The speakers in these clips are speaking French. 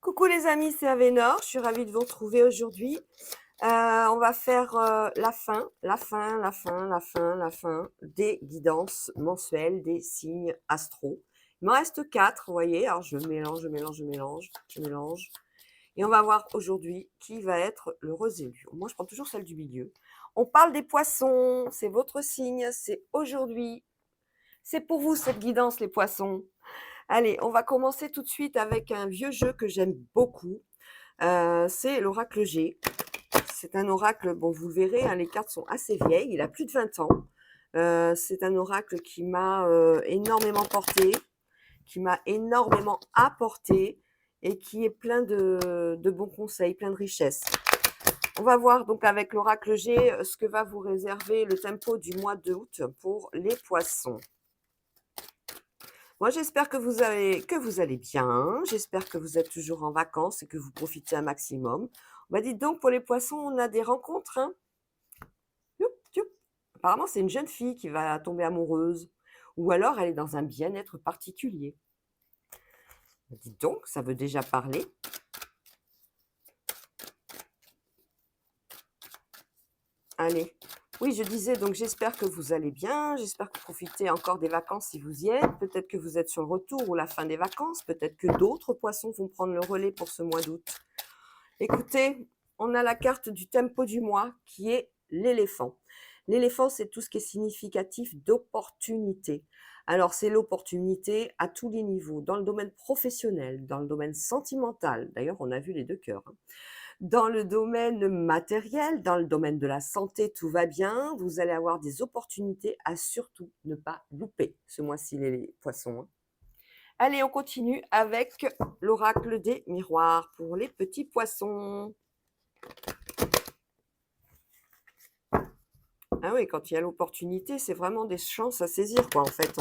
Coucou les amis, c'est Avénor, je suis ravie de vous retrouver aujourd'hui. On va faire la fin des guidances mensuelles des signes astro. Il m'en reste 4, vous voyez, alors je mélange. Et on va voir aujourd'hui qui va être l'heureux élu. Moi, je prends toujours celle du milieu. On parle des poissons, c'est votre signe, c'est aujourd'hui. C'est pour vous cette guidance, les poissons. Allez, on va commencer tout de suite avec un vieux jeu que j'aime beaucoup. C'est l'oracle G. C'est un oracle, bon, vous le verrez, hein, les cartes sont assez vieilles. Il a plus de 20 ans. C'est un oracle qui m'a énormément porté, qui m'a énormément apporté et qui est plein de bons conseils, plein de richesses. On va voir donc avec l'oracle G ce que va vous réserver le tempo du mois d'août pour les poissons. Moi, j'espère que vous allez bien. J'espère que vous êtes toujours en vacances et que vous profitez un maximum. Bah, dites donc, pour les poissons, on a des rencontres, hein. Youp, youp. Apparemment, c'est une jeune fille qui va tomber amoureuse. Ou alors, elle est dans un bien-être particulier. Bah, dites donc, ça veut déjà parler. Allez. Oui, je disais, donc j'espère que vous allez bien. J'espère que vous profitez encore des vacances si vous y êtes. Peut-être que vous êtes sur le retour ou la fin des vacances. Peut-être que d'autres poissons vont prendre le relais pour ce mois d'août. Écoutez, on a la carte du tempo du mois qui est l'éléphant. L'éléphant, c'est tout ce qui est significatif d'opportunité. Alors, c'est l'opportunité à tous les niveaux, dans le domaine professionnel, dans le domaine sentimental. D'ailleurs, on a vu les deux cœurs, hein. Dans le domaine matériel, dans le domaine de la santé, tout va bien. Vous allez avoir des opportunités à surtout ne pas louper ce mois-ci, les poissons, hein. Allez, on continue avec l'oracle des miroirs pour les petits poissons. Ah oui, quand il y a l'opportunité, c'est vraiment des chances à saisir, quoi. En fait,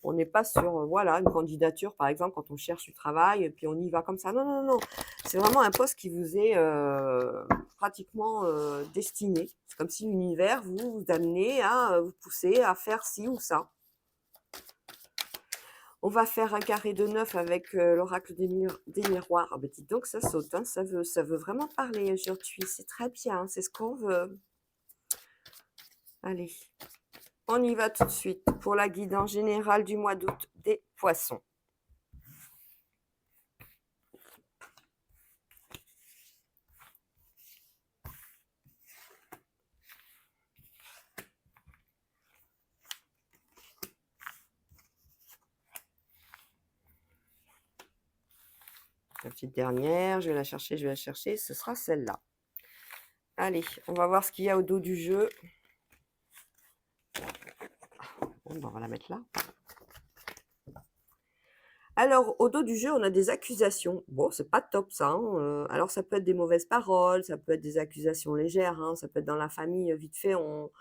on n'est pas sur voilà, une candidature, par exemple, quand on cherche du travail, et puis on y va comme ça. Non, non, non. C'est vraiment un poste qui vous est pratiquement destiné. C'est comme si l'univers vous amenait à vous pousser à faire ci ou ça. On va faire un carré de 9 avec l'oracle des miroirs. Ah ben dites donc, ça saute, hein, ça veut vraiment parler aujourd'hui. C'est très bien, c'est ce qu'on veut. Allez, on y va tout de suite pour la guidance générale du mois d'août des poissons. La petite dernière, je vais la chercher, ce sera celle-là. Allez, on va voir ce qu'il y a au dos du jeu. Bon, ben, on va la mettre là. Alors, au dos du jeu, on a des accusations. Bon, c'est pas top ça, hein. Alors, ça peut être des mauvaises paroles, ça peut être des accusations légères, hein. Ça peut être dans la famille, vite fait, on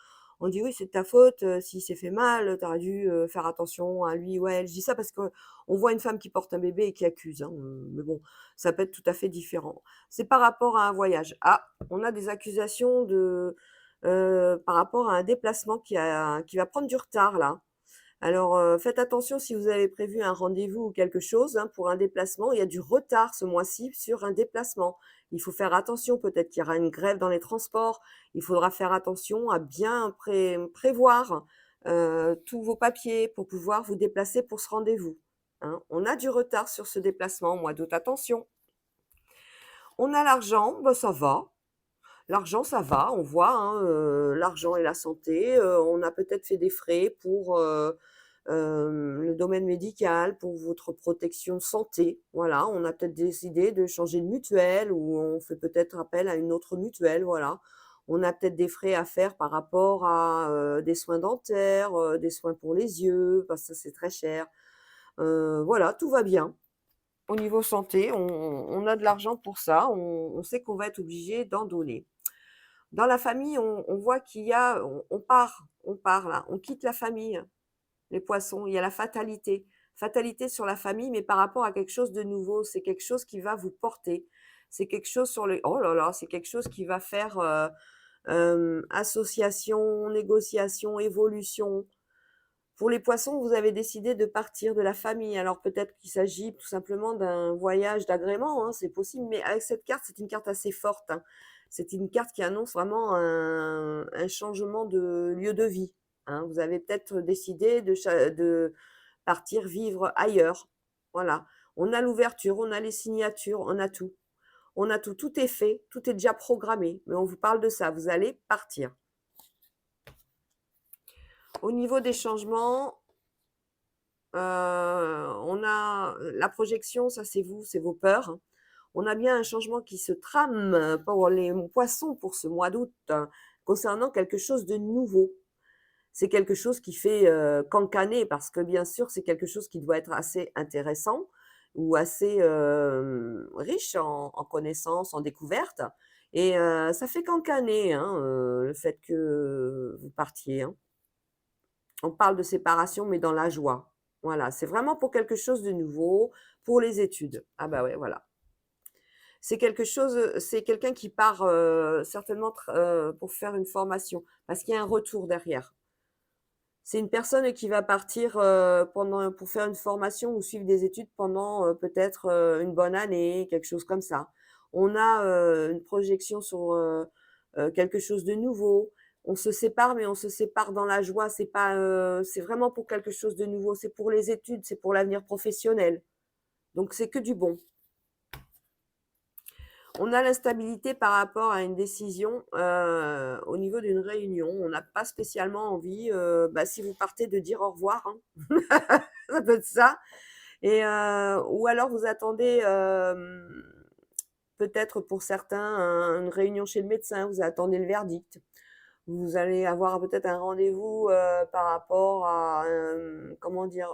dit oui, c'est de ta faute, s'il s'est fait mal, tu aurais dû faire attention à lui ou elle. Je dis ça parce qu'on voit une femme qui porte un bébé et qui accuse, hein. Mais bon, ça peut être tout à fait différent. C'est par rapport à un voyage. Ah, on a des accusations par rapport à un déplacement qui va prendre du retard là. Alors, faites attention si vous avez prévu un rendez-vous ou quelque chose, hein, pour un déplacement. Il y a du retard ce mois-ci sur un déplacement. Il faut faire attention, peut-être qu'il y aura une grève dans les transports. Il faudra faire attention à bien prévoir, tous vos papiers pour pouvoir vous déplacer pour ce rendez-vous, hein. On a du retard sur ce déplacement au mois d'août, attention. On a l'argent, bah, ça va. L'argent, ça va, on voit, hein, l'argent et la santé. On a peut-être fait des frais pour, le domaine médical, pour votre protection santé. Voilà, on a peut-être décidé de changer de mutuelle ou on fait peut-être appel à une autre mutuelle, voilà. On a peut-être des frais à faire par rapport à, des soins dentaires, des soins pour les yeux, parce que ça, c'est très cher. Voilà, tout va bien. Au niveau santé, on a de l'argent pour ça, on sait qu'on va être obligé d'en donner. Dans la famille, on voit qu'il y a on part là, on quitte la famille, les poissons, il y a la fatalité. Fatalité sur la famille, mais par rapport à quelque chose de nouveau. C'est quelque chose qui va vous porter. C'est quelque chose sur le oh là là, c'est quelque chose qui va faire, association, négociation, évolution. Pour les poissons, vous avez décidé de partir de la famille. Alors peut-être qu'il s'agit tout simplement d'un voyage d'agrément, hein, c'est possible, mais avec cette carte, c'est une carte assez forte, hein. C'est une carte qui annonce vraiment un changement de lieu de vie, hein. Vous avez peut-être décidé de partir vivre ailleurs. Voilà. On a l'ouverture, on a les signatures, on a tout. On a tout, tout est fait, tout est déjà programmé, mais on vous parle de ça, vous allez partir. Au niveau des changements, on a la projection, ça c'est vous, c'est vos peurs. On a bien un changement qui se trame pour les poissons pour ce mois d'août, concernant quelque chose de nouveau. C'est quelque chose qui fait, cancaner parce que bien sûr, c'est quelque chose qui doit être assez intéressant ou assez, riche en connaissances, en découvertes et ça fait cancaner, hein, le fait que vous partiez, hein. On parle de séparation, mais dans la joie. Voilà, c'est vraiment pour quelque chose de nouveau, pour les études. Ah bah ouais, voilà. C'est quelque chose, c'est quelqu'un qui part, certainement pour faire une formation, parce qu'il y a un retour derrière. C'est une personne qui va partir, pour faire une formation ou suivre des études pendant, peut-être, une bonne année, quelque chose comme ça. On a, une projection sur, quelque chose de nouveau. On se sépare, mais on se sépare dans la joie. C'est pas, c'est vraiment pour quelque chose de nouveau. C'est pour les études, c'est pour l'avenir professionnel. Donc c'est que du bon. On a l'instabilité par rapport à une décision, au niveau d'une réunion. On n'a pas spécialement envie, bah, si vous partez, de dire au revoir, hein. Ça peut être ça et ou alors vous attendez, peut-être pour certains, une réunion chez le médecin, vous attendez le verdict. Vous allez avoir peut-être un rendez-vous, par rapport à, comment dire?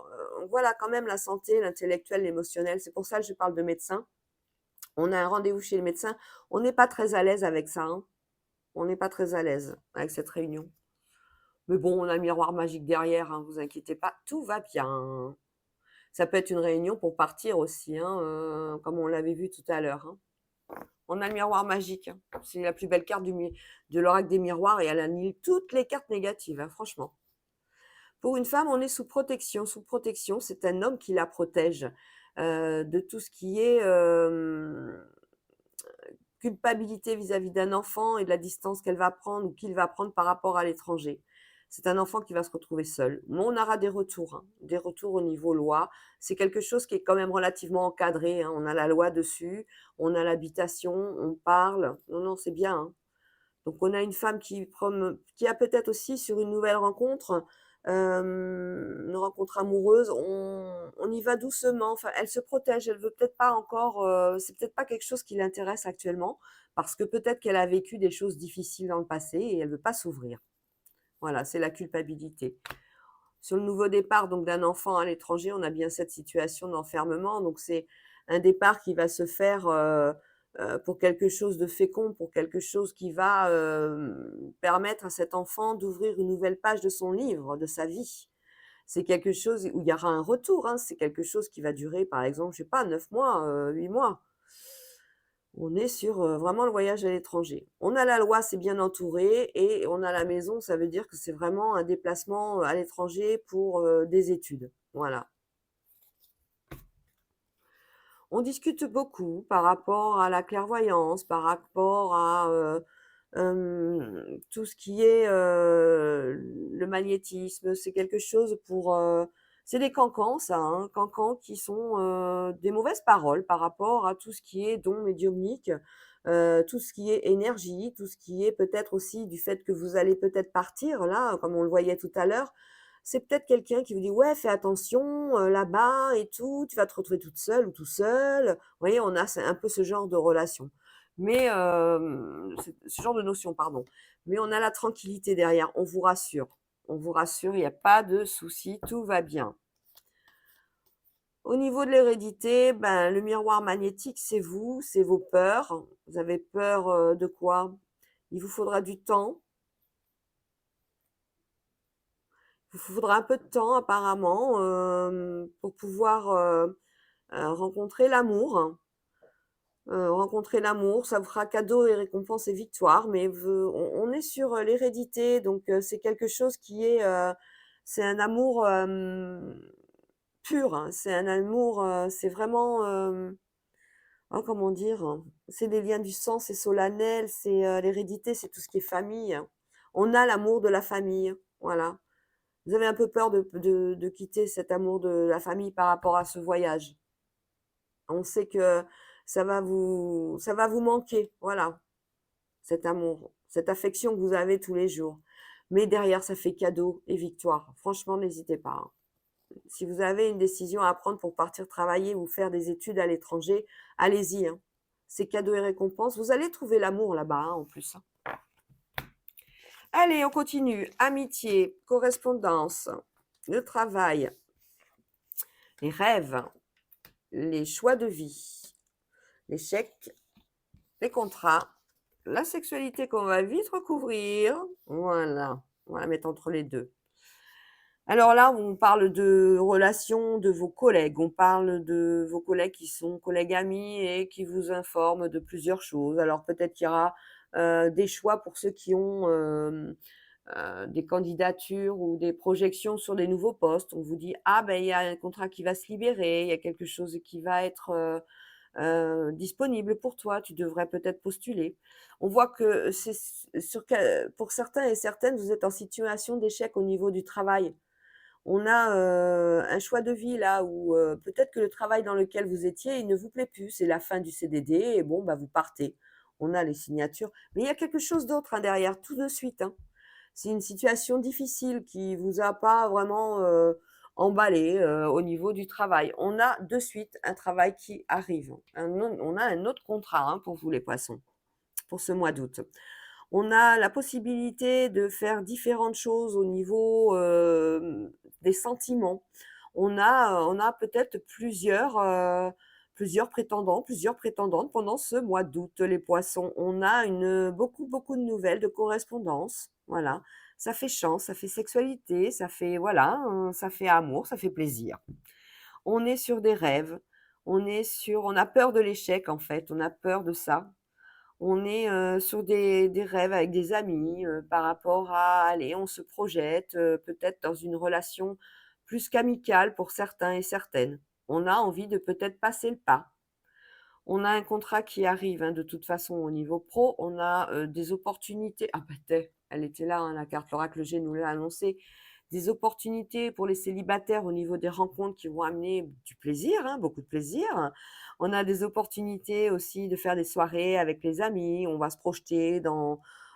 Voilà, quand même la santé, l'intellectuel, l'émotionnel. C'est pour ça que je parle de médecin. On a un rendez-vous chez le médecin. On n'est pas très à l'aise avec ça, hein. On n'est pas très à l'aise avec cette réunion. Mais bon, on a le miroir magique derrière, hein, vous inquiétez pas, tout va bien. Ça peut être une réunion pour partir aussi, hein, comme on l'avait vu tout à l'heure, hein. On a le miroir magique, hein. C'est la plus belle carte de l'oracle des miroirs et elle annule toutes les cartes négatives, hein, franchement. Pour une femme, on est sous protection. Sous protection, c'est un homme qui la protège de tout ce qui est culpabilité vis-à-vis d'un enfant et de la distance qu'elle va prendre ou qu'il va prendre par rapport à l'étranger. C'est un enfant qui va se retrouver seul. Mais on aura des retours au niveau loi. C'est quelque chose qui est quand même relativement encadré, hein. On a la loi dessus, on a l'habitation, on parle. Non, non, c'est bien, hein. Donc on a une femme qui a peut-être aussi sur une nouvelle rencontre, une rencontre amoureuse, on y va doucement, enfin elle se protège, elle veut peut-être pas encore, c'est peut-être pas quelque chose qui l'intéresse actuellement, parce que peut-être qu'elle a vécu des choses difficiles dans le passé et elle veut pas s'ouvrir. Voilà, c'est la culpabilité. Sur le nouveau départ donc d'un enfant à l'étranger, on a bien cette situation d'enfermement, donc c'est un départ qui va se faire, pour quelque chose de fécond, pour quelque chose qui va, permettre à cet enfant d'ouvrir une nouvelle page de son livre, de sa vie. C'est quelque chose où il y aura un retour, hein, c'est quelque chose qui va durer par exemple, je sais pas 9 mois, 8 mois. On est sur, vraiment le voyage à l'étranger. On a la loi, c'est bien entouré et on a la maison, ça veut dire que c'est vraiment un déplacement, à l'étranger pour, des études. Voilà. On discute beaucoup par rapport à la clairvoyance, par rapport à, tout ce qui est, le magnétisme. C'est quelque chose pour, c'est des cancans ça, hein, cancans qui sont, des mauvaises paroles par rapport à tout ce qui est don médiumnique, tout ce qui est énergie, tout ce qui est peut-être aussi du fait que vous allez peut-être partir là, comme on le voyait tout à l'heure. C'est peut-être quelqu'un qui vous dit: «Ouais, fais attention, là-bas et tout, tu vas te retrouver toute seule ou tout seul». Vous voyez, on a c'est un peu ce genre de relation. Mais c'est ce genre de notion, pardon. Mais on a la tranquillité derrière, on vous rassure. On vous rassure, il y a pas de souci, tout va bien. Au niveau de l'hérédité, ben, le miroir magnétique, c'est vous, c'est vos peurs. Vous avez peur, de quoi? Il vous faudra du temps, il vous faudra un peu de temps apparemment, pour pouvoir, rencontrer l'amour. Rencontrer l'amour, ça vous fera cadeau et récompense et victoire, mais on est sur, l'hérédité, donc c'est quelque chose qui est, C'est un amour, pur, hein. C'est un amour, c'est vraiment, oh comment dire? C'est des liens du sang, c'est solennel, c'est, l'hérédité, c'est tout ce qui est famille. On a l'amour de la famille, voilà. Vous avez un peu peur de quitter cet amour de la famille par rapport à ce voyage. On sait que ça va vous manquer, voilà, cet amour, cette affection que vous avez tous les jours. Mais derrière, ça fait cadeau et victoire. Franchement, n'hésitez pas, hein. Si vous avez une décision à prendre pour partir travailler ou faire des études à l'étranger, allez-y, hein. C'est cadeau et récompense. Vous allez trouver l'amour là-bas, hein, en plus, hein. Allez, on continue. Amitié, correspondance, le travail, les rêves, les choix de vie, les chèques, les contrats, la sexualité qu'on va vite recouvrir. Voilà, on va la mettre entre les deux. Alors là, on parle de relations de vos collègues. On parle de vos collègues qui sont collègues amis et qui vous informent de plusieurs choses. Alors peut-être qu'il y aura des choix pour ceux qui ont des candidatures ou des projections sur des nouveaux postes. On vous dit, ah ben il y a un contrat qui va se libérer, il y a quelque chose qui va être disponible pour toi, tu devrais peut-être postuler. On voit que pour certains et certaines, vous êtes en situation d'échec au niveau du travail. On a un choix de vie là où peut-être que le travail dans lequel vous étiez, il ne vous plaît plus. C'est la fin du CDD et bon, bah, vous partez. On a les signatures. Mais il y a quelque chose d'autre, hein, derrière, tout de suite, hein. C'est une situation difficile qui vous a pas vraiment emballé au niveau du travail. On a de suite un travail qui arrive. On a un autre contrat, hein, pour vous les poissons, pour ce mois d'août. On a la possibilité de faire différentes choses au niveau des sentiments. On a peut-être plusieurs prétendants, plusieurs prétendantes pendant ce mois d'août, les poissons. On a beaucoup, beaucoup de nouvelles, de correspondances. Voilà. Ça fait chance, ça fait sexualité, ça fait, voilà, ça fait amour, ça fait plaisir. On est sur des rêves. On a peur de l'échec, en fait. On a peur de ça. On est sur des rêves avec des amis par rapport à, allez, on se projette peut-être dans une relation plus qu'amicale pour certains et certaines. On a envie de peut-être passer le pas. On a un contrat qui arrive, hein, de toute façon au niveau pro. On a des opportunités. Ah bah elle était là, hein, la carte l'oracle G nous l'a annoncé. Des opportunités pour les célibataires au niveau des rencontres qui vont amener du plaisir, hein, beaucoup de plaisir. On a des opportunités aussi de faire des soirées avec les amis. On va se projeter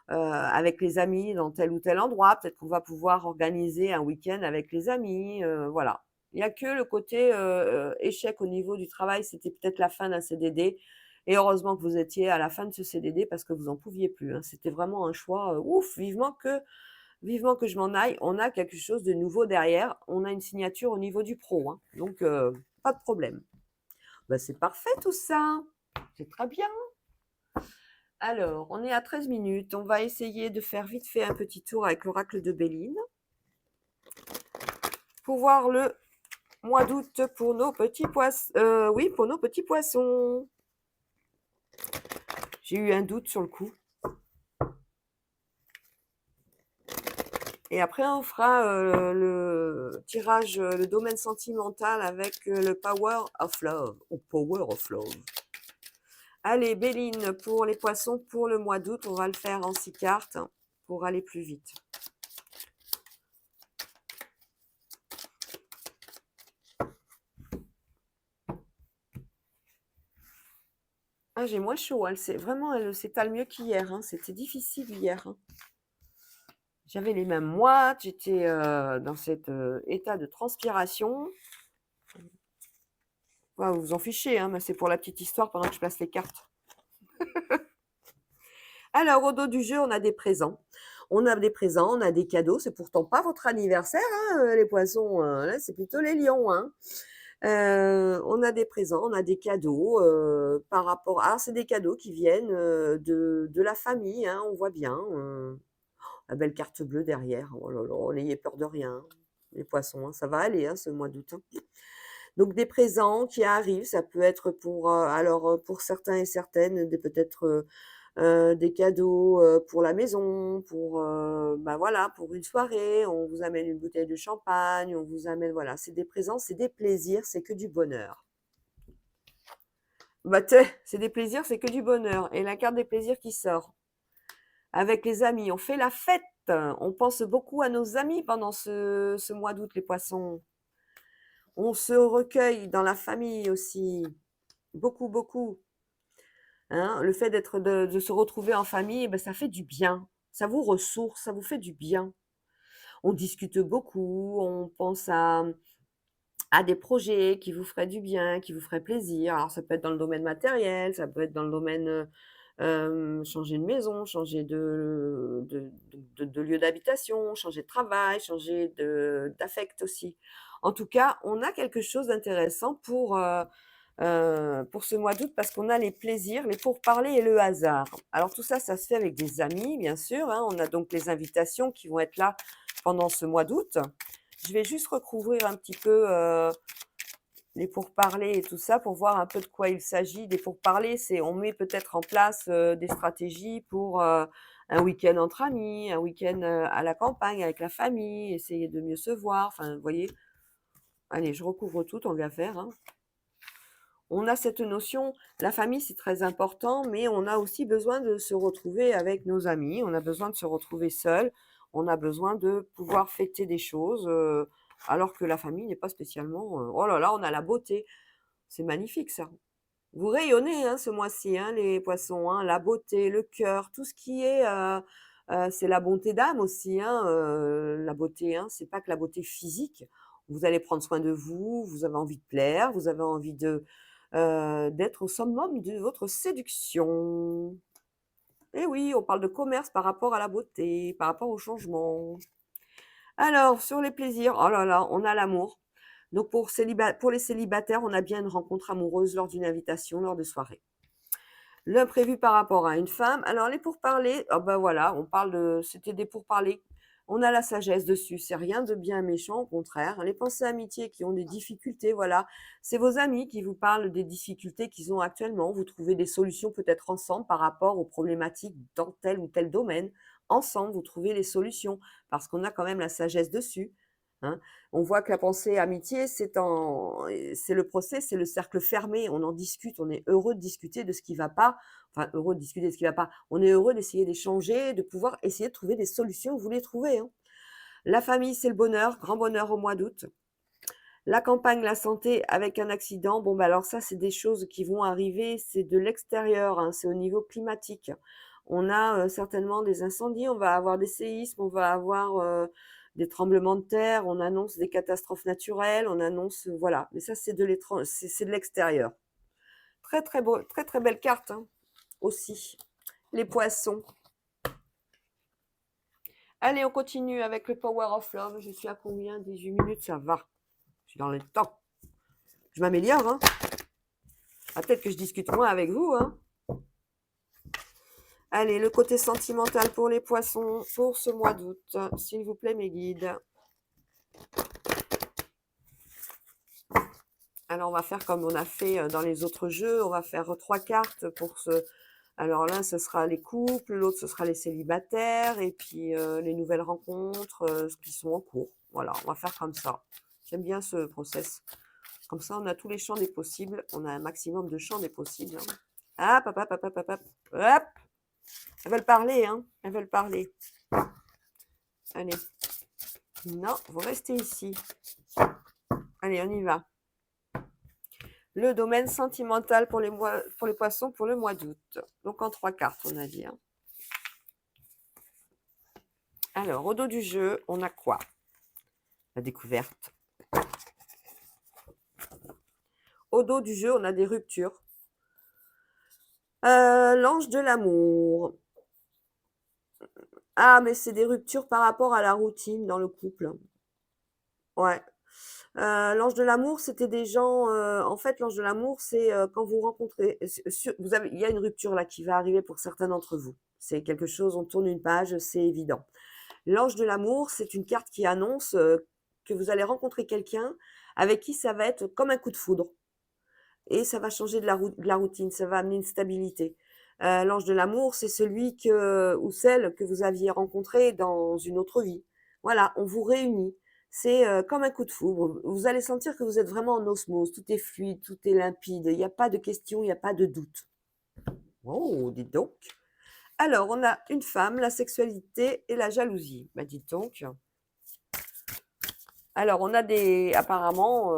avec les amis dans tel ou tel endroit. Peut-être qu'on va pouvoir organiser un week-end avec les amis. Voilà. Il y a que le côté échec au niveau du travail. C'était peut-être la fin d'un CDD. Et heureusement que vous étiez à la fin de ce CDD parce que vous n'en pouviez plus, hein. C'était vraiment un choix. Ouf, vivement que je m'en aille. On a quelque chose de nouveau derrière. On a une signature au niveau du pro, hein. Donc, pas de problème. Bah, c'est parfait tout ça. C'est très bien. Alors, on est à 13 minutes. On va essayer de faire vite fait un petit tour avec l'oracle de Béline pour voir le mois d'août pour nos petits poissons. Oui, pour nos petits poissons. J'ai eu un doute sur le coup. Et après, on fera le tirage, le domaine sentimental avec le Power of Love. Ou Power of Love. Allez, Béline, pour les poissons, pour le mois d'août, on va le faire en 6 cartes pour aller plus vite. Ah, j'ai moins chaud, hein. Elle s'étale mieux qu'hier, hein. C'était difficile hier, hein. J'avais les mêmes moites, j'étais dans cet état de transpiration. Ouais, vous vous en fichez, hein, mais c'est pour la petite histoire pendant que je place les cartes. Alors, au dos du jeu, on a des présents. On a des présents, on a des cadeaux. C'est pourtant pas votre anniversaire, hein, les poissons. Là, c'est plutôt les lions, hein. On a des présents, on a des cadeaux par rapport. Ah, c'est des cadeaux qui viennent de la famille, hein, on voit bien. La belle carte bleue derrière. Oh là là, n'ayez peur de rien, hein, les poissons, hein, ça va aller, hein, ce mois d'août, hein. Donc des présents qui arrivent, ça peut être pour, alors, pour certains et certaines, peut-être des cadeaux, pour la maison, pour, bah, voilà, pour une soirée, on vous amène une bouteille de champagne, on vous amène voilà, c'est des présents, c'est des plaisirs, c'est que du bonheur. Bah, c'est des plaisirs, c'est que du bonheur et la carte des plaisirs qui sort. Avec les amis, on fait la fête, on pense beaucoup à nos amis pendant ce mois d'août, les poissons. On se recueille dans la famille aussi, beaucoup, beaucoup, hein. Le fait de se retrouver en famille, eh ben, ça fait du bien. Ça vous ressource, ça vous fait du bien. On discute beaucoup, on pense à des projets qui vous feraient du bien, qui vous feraient plaisir. Alors ça peut être dans le domaine matériel, ça peut être dans le domaine, changer de maison, changer de lieu d'habitation, changer de travail, changer d'affect aussi. En tout cas, on a quelque chose d'intéressant pour ce mois d'août parce qu'on a les plaisirs, les pourparlers et le hasard. Alors tout ça, ça se fait avec des amis, bien sûr, hein. On a donc les invitations qui vont être là pendant ce mois d'août. Je vais juste recouvrir un petit peu, les pourparlers et tout ça pour voir un peu de quoi il s'agit. Des pourparlers, c'est on met peut-être en place, des stratégies pour, un week-end entre amis, un week-end, à la campagne avec la famille, essayer de mieux se voir, enfin, vous voyez? Allez, je recouvre tout tant qu'à faire, hein. On a cette notion, la famille, c'est très important, mais on a aussi besoin de se retrouver avec nos amis, on a besoin de se retrouver seul, on a besoin de pouvoir fêter des choses, alors que la famille n'est pas spécialement, oh là là, on a la beauté. C'est magnifique ça. Vous rayonnez, hein, ce mois-ci, hein, les poissons, hein, la beauté, le cœur, tout ce qui est, c'est la bonté d'âme aussi, hein, la beauté, hein, c'est pas que la beauté physique. Vous allez prendre soin de vous, vous avez envie de plaire, vous avez envie d'être au summum de votre séduction. Et oui, on parle de commerce par rapport à la beauté, par rapport au changement. Alors, sur les plaisirs, oh là là, on a l'amour. Donc pour les célibataires, on a bien une rencontre amoureuse lors d'une invitation, lors de soirées. L'imprévu par rapport à une femme. Alors les pourparlers, ah bah voilà, on parle de c'était des pourparlers. On a la sagesse dessus, c'est rien de bien méchant, au contraire. Les pensées amitiés qui ont des difficultés, voilà, c'est vos amis qui vous parlent des difficultés qu'ils ont actuellement. Vous trouvez des solutions peut-être ensemble par rapport aux problématiques dans tel ou tel domaine. Ensemble, vous trouvez les solutions parce qu'on a quand même la sagesse dessus, hein. On voit que la pensée amitié, c'est le procès, c'est le cercle fermé. On en discute, on est heureux de discuter de ce qui va pas. Enfin, heureux de discuter de ce qui va pas. On est heureux d'essayer d'échanger, de pouvoir essayer de trouver des solutions. Vous les trouvez, hein. La famille, c'est le bonheur, grand bonheur au mois d'août. La campagne, la santé avec un accident. Bon, bah alors ça, c'est des choses qui vont arriver. C'est de l'extérieur, hein, c'est au niveau climatique. On a certainement des incendies, on va avoir des séismes, on va avoir des tremblements de terre, on annonce des catastrophes naturelles, on annonce, voilà. Mais ça, c'est de l'extérieur. Très, très beau, très, très belle carte, hein, aussi. Les poissons. Allez, on continue avec le Power of Love. Je suis à combien? 18 minutes, ça va. Je suis dans le temps. Je m'améliore, hein. Ah, peut-être que je discute moins avec vous, hein. Allez, le côté sentimental pour les poissons pour ce mois d'août. S'il vous plaît, mes guides. Alors, on va faire comme on a fait dans les autres jeux. On va faire 3 cartes pour ce... Alors là, ce sera les couples, l'autre, ce sera les célibataires, et puis les nouvelles rencontres qui sont en cours. Voilà, on va faire comme ça. J'aime bien ce process. Comme ça, on a tous les champs des possibles. On a un maximum de champs des possibles, hein. Hop, hop, hop, hop, hop, hop, hop. Elles veulent parler, hein. Elles veulent parler. Allez. Non, vous restez ici. Allez, on y va. Le domaine sentimental pour les poissons pour le mois d'août. Donc en 3 cartes, on a dit, hein. Alors, au dos du jeu, on a quoi? La découverte. Au dos du jeu, on a des ruptures. L'ange de l'amour. Ah, mais c'est des ruptures par rapport à la routine dans le couple. Ouais. L'ange de l'amour, c'était des gens, en fait, l'ange de l'amour, c'est, quand vous rencontrez il y a une rupture là qui va arriver pour certains d'entre vous. C'est quelque chose, on tourne une page, c'est évident. L'ange de l'amour, c'est une carte qui annonce, que vous allez rencontrer quelqu'un avec qui ça va être comme un coup de foudre et ça va changer de la routine, ça va amener une stabilité. L'ange de l'amour, c'est celui que ou celle que vous aviez rencontré dans une autre vie. Voilà, on vous réunit. C'est, comme un coup de foudre. Vous allez sentir que vous êtes vraiment en osmose, tout est fluide, tout est limpide, il y a pas de questions, il y a pas de doute. Oh, dites donc. Alors, on a une femme, la sexualité et la jalousie. Bah, dites donc. Alors, on a des apparemment,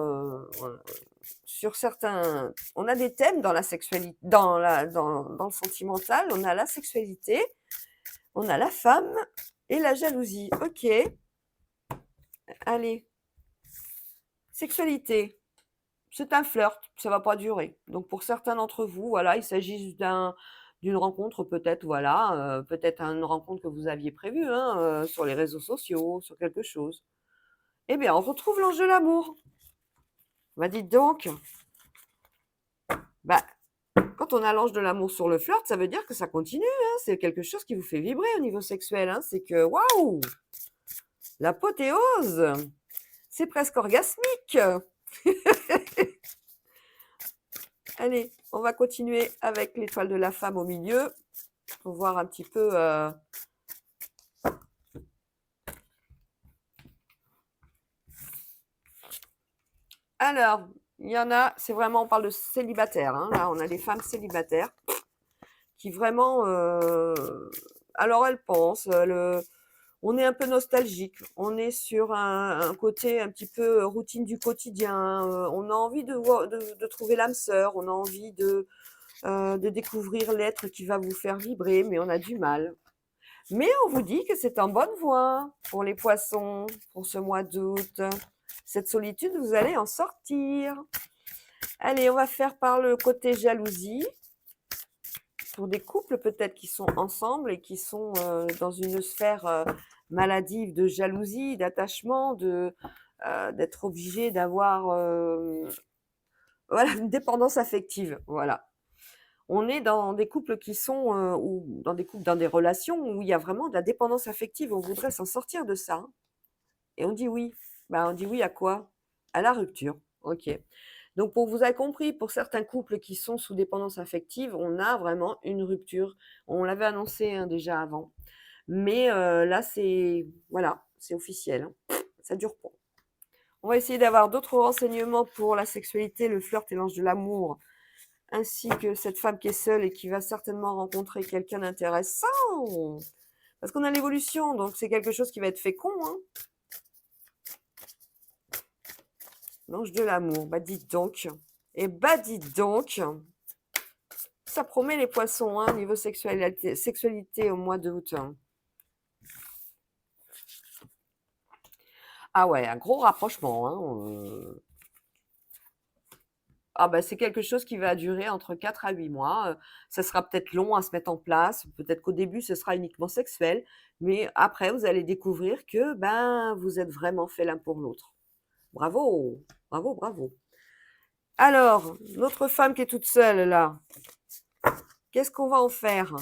sur certains on a des thèmes dans la sexualité dans le sentimental, on a la sexualité, on a la femme et la jalousie. OK, allez. Sexualité, c'est un flirt, ça va pas durer. Donc pour certains d'entre vous, voilà, il s'agit d'une rencontre peut-être, voilà, peut-être une rencontre que vous aviez prévue, hein, sur les réseaux sociaux, sur quelque chose. Eh bien, on retrouve l'ange de l'amour. Bah, dites donc, bah, quand on a l'ange de l'amour sur le flirt, ça veut dire que ça continue, hein, c'est quelque chose qui vous fait vibrer au niveau sexuel, hein, c'est que waouh! L'apothéose! C'est presque orgasmique! Allez, on va continuer avec l'étoile de la femme au milieu pour voir un petit peu. Alors, il y en a, c'est vraiment, on parle de célibataires, hein, là, on a des femmes célibataires qui vraiment. Alors, elles pensent, on est un peu nostalgique, on est sur un côté un petit peu routine du quotidien, on a envie de trouver l'âme sœur, on a envie de découvrir l'être qui va vous faire vibrer, mais on a du mal. Mais on vous dit que c'est en bonne voie pour les poissons, pour ce mois d'août. Cette solitude, vous allez en sortir. Allez, on va faire par le côté jalousie. Pour des couples peut-être qui sont ensemble et qui sont dans une sphère maladive de jalousie, d'attachement, d'être obligé d'avoir voilà, une dépendance affective. Voilà. On est dans des couples qui sont, ou dans des couples, dans des relations où il y a vraiment de la dépendance affective. On voudrait s'en sortir de ça. Et on dit oui. Bah, on dit oui à quoi? À la rupture. OK. Donc pour vous avez compris, pour certains couples qui sont sous dépendance affective, on a vraiment une rupture. On l'avait annoncé, hein, déjà avant. Mais là, c'est voilà, c'est officiel, hein. Ça dure pas. On va essayer d'avoir d'autres renseignements pour la sexualité, le flirt et l'ange de l'amour, ainsi que cette femme qui est seule et qui va certainement rencontrer quelqu'un d'intéressant. Parce qu'on a l'évolution, donc c'est quelque chose qui va être fécond, hein. L'ange de l'amour, bah dites donc. Et bah dites donc. Ça promet les poissons, hein, niveau sexualité au mois d'août, hein. Ah ouais, un gros rapprochement, hein. Ah bah c'est quelque chose qui va durer entre 4 à 8 mois. Ça sera peut-être long à se mettre en place. Peut-être qu'au début, ce sera uniquement sexuel. Mais après, vous allez découvrir que ben, vous êtes vraiment fait l'un pour l'autre. Bravo, bravo, bravo. Alors, notre femme qui est toute seule là, qu'est-ce qu'on va en faire?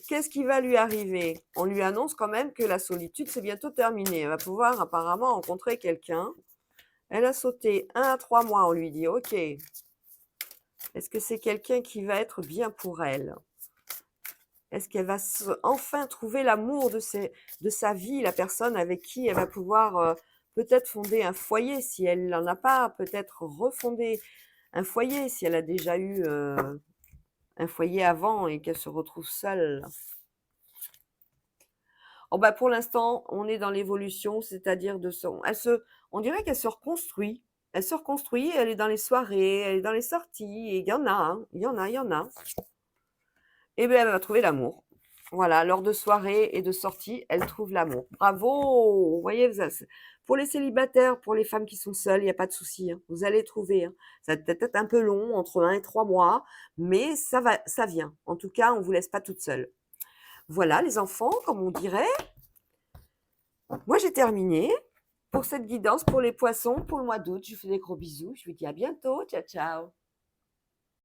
Qu'est-ce qui va lui arriver? On lui annonce quand même que la solitude, c'est bientôt terminé. Elle va pouvoir apparemment rencontrer quelqu'un. Elle a sauté 1 à 3 mois, on lui dit, OK. Est-ce que c'est quelqu'un qui va être bien pour elle? Est-ce qu'elle va enfin trouver l'amour de sa vie, la personne avec qui elle va pouvoir peut-être fonder un foyer si elle n'en a pas, peut-être refonder un foyer si elle a déjà eu un foyer avant et qu'elle se retrouve seule. Oh bah pour l'instant, on est dans l'évolution, c'est-à-dire on dirait qu'elle se reconstruit. Elle se reconstruit, elle est dans les soirées, elle est dans les sorties, et il y en a, hein, il y en a, il y en a. Et bien elle va trouver l'amour. Voilà, lors de soirées et de sorties, elle trouve l'amour. Bravo! Vous voyez, pour les célibataires, pour les femmes qui sont seules, il n'y a pas de souci, hein. Vous allez trouver, hein. Ça va peut-être être un peu long, entre 1 et 3 mois, mais ça vient. En tout cas, on ne vous laisse pas toute seule. Voilà, les enfants, comme on dirait. Moi, j'ai terminé pour cette guidance pour les poissons pour le mois d'août. Je vous fais des gros bisous. Je vous dis à bientôt. Ciao, ciao.